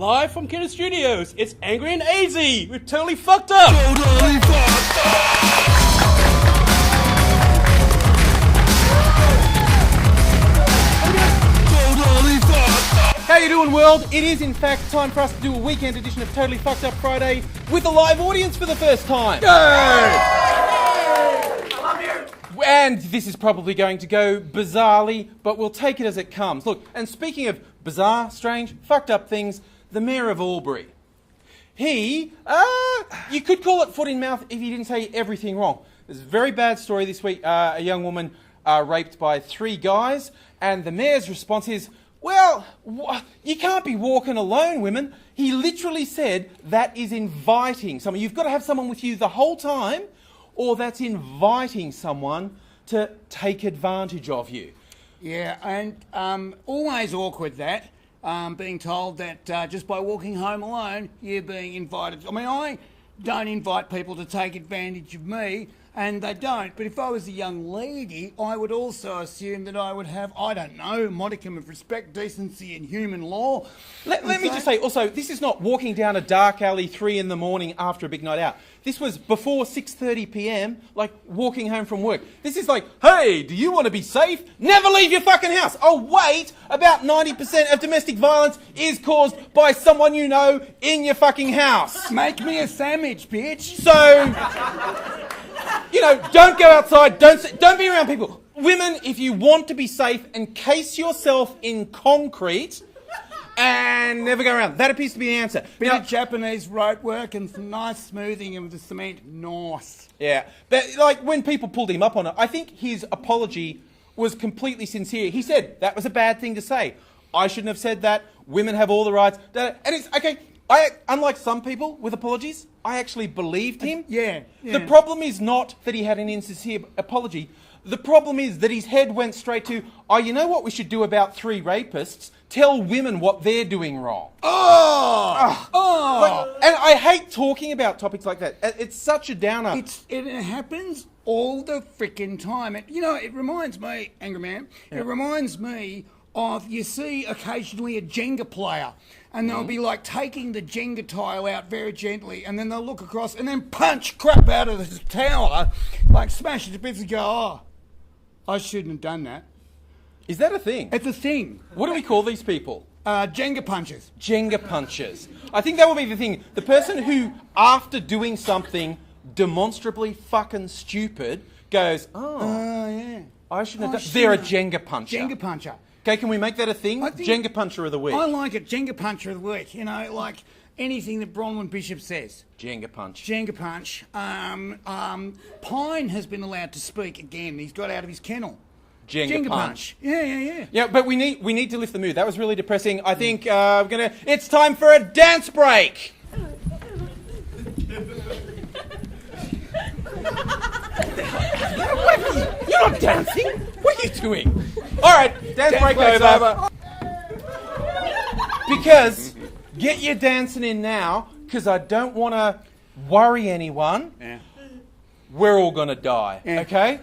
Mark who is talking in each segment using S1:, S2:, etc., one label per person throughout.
S1: Live from Kidder Studios, it's Angry and Aussie. We're totally fucked up.
S2: Totally fucked up.
S1: How you doing, world? It is, in fact, time for us to do a weekend edition of Totally Fucked Up Friday with a live audience for the first time.
S2: I love you.
S1: And this is probably going to go bizarrely, but we'll take it as it comes. Look, and speaking of bizarre, strange, fucked up things, the Mayor of Albury. He, you could call it foot in mouth if he didn't say everything wrong. There's a very bad story this week. A young woman raped by 3 guys, and the Mayor's response is, well, you can't be walking alone, women. He literally said that is inviting someone. You've got to have someone with you the whole time, or that's inviting someone to take advantage of you.
S2: Yeah, and always awkward that, being told that just by walking home alone, you're being invited. I mean, I don't invite people to take advantage of me, and they don't. But if I was a young lady, I would also assume that I would have, I don't know, a modicum of respect, decency and human law.
S1: Let me just say, also, this is not walking down a dark alley 3 in the morning after a big night out. This was before 6:30 p.m, like walking home from work. This is like, hey, do you want to be safe? Never leave your fucking house. Oh, wait, about 90% of domestic violence is caused by someone you know in your fucking house.
S2: Make me a sandwich, bitch.
S1: So, you know, don't go outside, don't be around people. Women, if you want to be safe, encase yourself in concrete and never go around. That appears to be the answer.
S2: Bit of Japanese rope work and some nice smoothing of the cement. Nice.
S1: Yeah, but like when people pulled him up on it, I think his apology was completely sincere. He said that was a bad thing to say. I shouldn't have said that. Women have all the rights. And it's okay. Unlike some people with apologies, I actually believed him.
S2: Yeah.
S1: The problem is not that he had an insincere apology. The problem is that his head went straight to, oh, you know what we should do about 3 rapists? Tell women what they're doing wrong.
S2: And
S1: I hate talking about topics like that. It's such a downer.
S2: It happens all the frickin' time. It reminds me, Angry Man, It reminds me of, you see occasionally a Jenga player, and they'll be like taking the Jenga tile out very gently, and then they'll look across and then punch crap out of the tower, like smash it to bits and go, oh, I shouldn't have done that.
S1: Is that a thing?
S2: It's a thing.
S1: What do we call these people?
S2: Jenga punchers.
S1: Jenga punchers. I think that will be the thing. The person who, after doing something demonstrably fucking stupid, goes,
S2: yeah.
S1: I shouldn't have done. They're a Jenga puncher.
S2: Jenga puncher.
S1: Okay, can we make that a thing? Jenga puncher of the week.
S2: I like it. Jenga puncher of the week. Like anything that Bronwyn Bishop says.
S1: Jenga punch.
S2: Jenga punch. Pine has been allowed to speak again. He's got out of his kennel.
S1: Jenga punch.
S2: Yeah.
S1: Yeah, but we need to lift the mood. That was really depressing. I think it's time for a dance break. You're not dancing. What are you doing? All right, dance break over. Because get your dancing in now, because I don't want to worry anyone.
S2: Yeah.
S1: We're all going to die,
S2: yeah.
S1: Okay?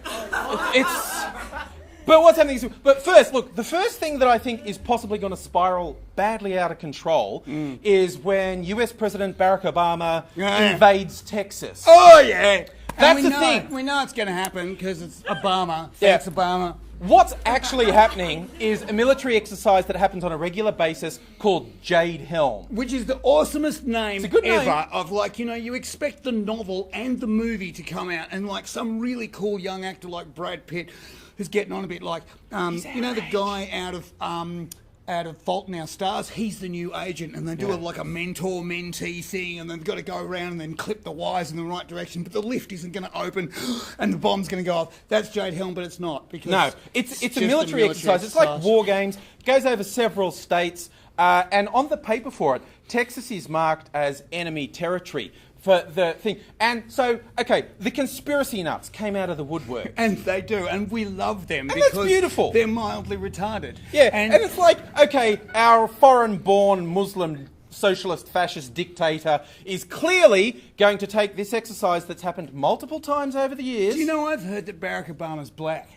S1: But what's happening is... But first, look, the first thing that I think is possibly going to spiral badly out of control is when US President Barack Obama invades Texas.
S2: Oh, yeah.
S1: That's the thing.
S2: We know it's going to happen because it's Obama.
S1: Yeah.
S2: It's Obama.
S1: What's actually happening is a military exercise that happens on a regular basis called Jade Helm.
S2: Which is the awesomest name
S1: It's a good
S2: ever
S1: name.
S2: of you expect the novel and the movie to come out and like some really cool young actor like Brad Pitt who's getting on a bit like, the guy out of Fault in Our Stars, he's the new agent, and they do like a mentor-mentee thing, and they've got to go around and then clip the wires in the right direction, but the lift isn't going to open, and the bomb's going to go off. That's Jade Helm, but it's not. Because
S1: no, it's a military exercise. It's like war games. It goes over several states, and on the paper for it, Texas is marked as enemy territory for the thing. And so, okay, the conspiracy nuts came out of the woodwork.
S2: And they do, and we love them
S1: and
S2: because
S1: that's beautiful.
S2: They're mildly retarded.
S1: Yeah, and it's like, okay, our foreign-born Muslim socialist fascist dictator is clearly going to take this exercise that's happened multiple times over the years.
S2: Do you know I've heard that Barack Obama's black?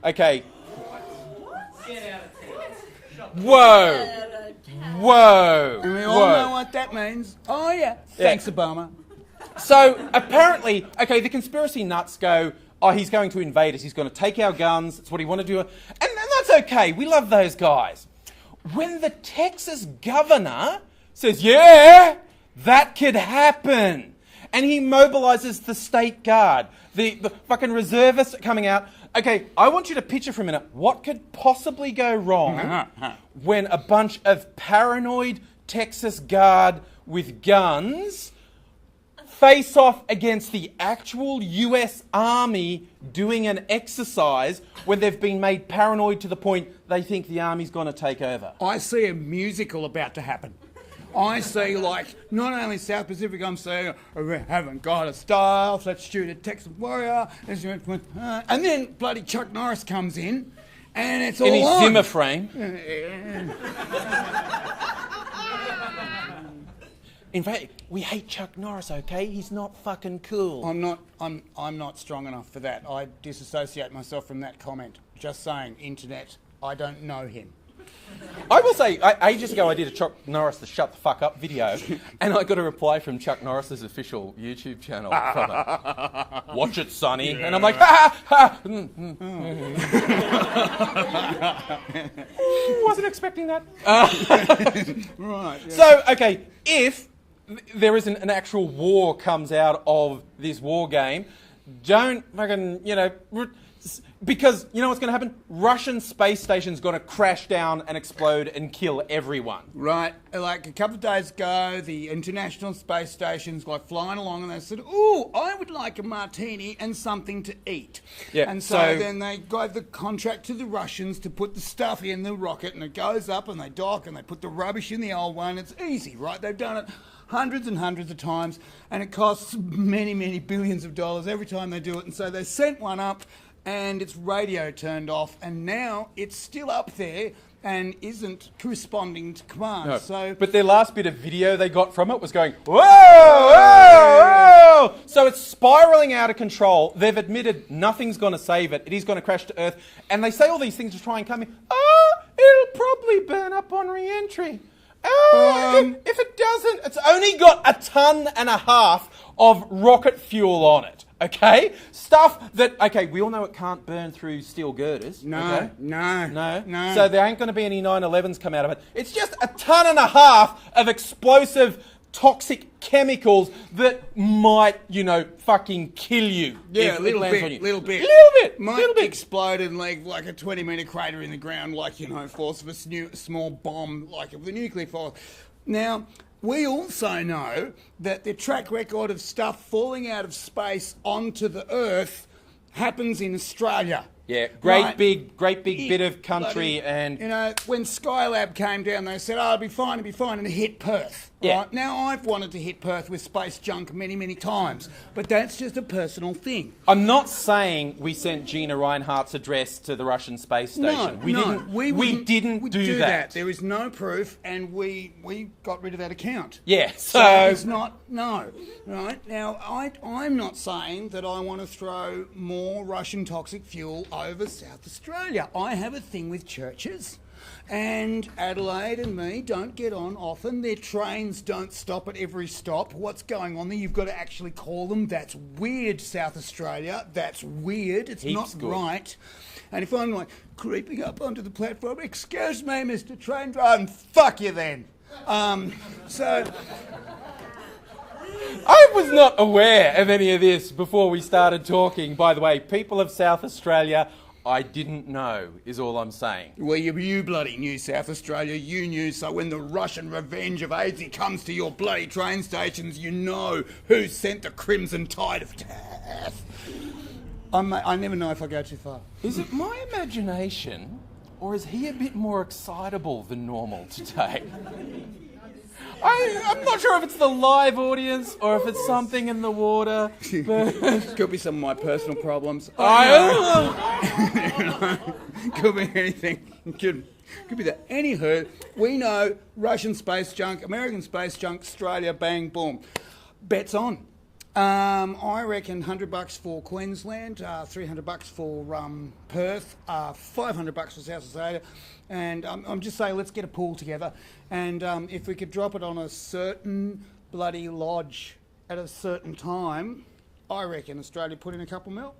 S1: Okay.
S3: Get out of town. Shut
S1: Whoa! Whoa!
S2: And we all know what that means. Oh, yeah. Thanks, Obama.
S1: So, apparently, okay, the conspiracy nuts go, oh, he's going to invade us. He's going to take our guns. That's what he wanted to do. And that's okay. We love those guys. When the Texas governor says, yeah, that could happen, and he mobilizes the state guard, the fucking reservists coming out. Okay, I want you to picture for a minute what could possibly go wrong when a bunch of paranoid Texas guard with guns face off against the actual US Army doing an exercise when they've been made paranoid to the point they think the Army's going to take over.
S2: I see a musical about to happen. I see, like, not only South Pacific, I'm saying, we haven't got a style, so let's shoot a Texas warrior. And then bloody Chuck Norris comes in, and it's all
S1: in his
S2: on.
S1: Zimmer frame. In fact, we hate Chuck Norris, okay? He's not fucking cool.
S2: I'm not strong enough for that. I disassociate myself from that comment. Just saying, internet, I don't know him.
S1: I will say, ages ago I did a Chuck Norris the shut the fuck up video, and I got a reply from Chuck Norris's official YouTube channel from it. Watch it, Sonny. And I'm like, ha ha ha. Wasn't expecting that.
S2: Right. Yeah.
S1: So, okay, if there isn't an actual war comes out of this war game, don't fucking, because you know what's going to happen? Russian space station's going to crash down and explode and kill everyone.
S2: Right. Like a couple of days ago, the International Space Station's like flying along and they said, ooh, I would like a martini and something to eat.
S1: Yeah,
S2: and so then they gave the contract to the Russians to put the stuff in the rocket and it goes up and they dock and they put the rubbish in the old one. It's easy, right? They've done it hundreds and hundreds of times and it costs many, many billions of dollars every time they do it. And so they sent one up and its radio turned off, and now it's still up there and isn't corresponding to commands.
S1: No,
S2: so,
S1: but their last bit of video they got from it was going, whoa, whoa, whoa! So it's spiralling out of control. They've admitted nothing's going to save it. It is going to crash to Earth. And they say all these things to try and come in. Oh, it'll probably burn up on re-entry. Oh, if it doesn't, it's only got 1.5 tons of rocket fuel on it. Okay? Stuff that, okay, we all know it can't burn through steel girders.
S2: No,
S1: okay?
S2: no.
S1: So there ain't going to be any 911s come out of it. It's just 1.5 tons of explosive, toxic chemicals that might, fucking kill you.
S2: Yeah, a little bit. Might
S1: bit.
S2: explode and like a 20-metre crater in the ground, force of a small bomb, like of the nuclear force. Now, we also know that the track record of stuff falling out of space onto the Earth happens in Australia.
S1: Yeah, great big bit of country. And
S2: when Skylab came down, they said, it'll be fine, and it hit Perth.
S1: Yeah.
S2: Right? Now, I've wanted to hit Perth with space junk many, many times, but that's just a personal thing.
S1: I'm not saying we sent Gina Reinhardt's address to the Russian space station. We didn't do that.
S2: There is no proof, and we got rid of that account.
S1: Yeah,
S2: so it's not, no. Right? Now, I'm not saying that I want to throw more Russian toxic fuel over South Australia. I have a thing with churches. And Adelaide and me don't get on often. Their trains don't stop at every stop. What's going on there? You've got to actually call them. That's weird, South Australia. That's weird. It's not right. And if I'm creeping up onto the platform, excuse me, Mr. Train Driver, fuck you then. So...
S1: I was not aware of any of this before we started talking. By the way, people of South Australia, I didn't know, is all I'm saying.
S2: Well, you bloody knew, South Australia. You knew, so when the Russian revenge of Aussie comes to your bloody train stations, you know who sent the crimson tide of death. I never know if I go too far.
S1: Is it my imagination, or is he a bit more excitable than normal today? I'm not sure if it's the live audience or if it's something in the water. But
S2: could be some of my personal problems. Could be anything. Could be that. Anywho, we know Russian space junk, American space junk, Australia, bang, boom. Bets on. I reckon $100 for Queensland, $300 for Perth, $500 for South Australia, and I'm just saying let's get a pool together, and if we could drop it on a certain bloody lodge at a certain time, I reckon Australia put in a couple mil.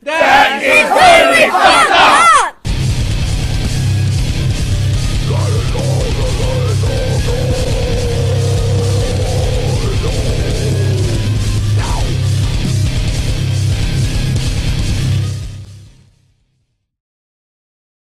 S1: That is very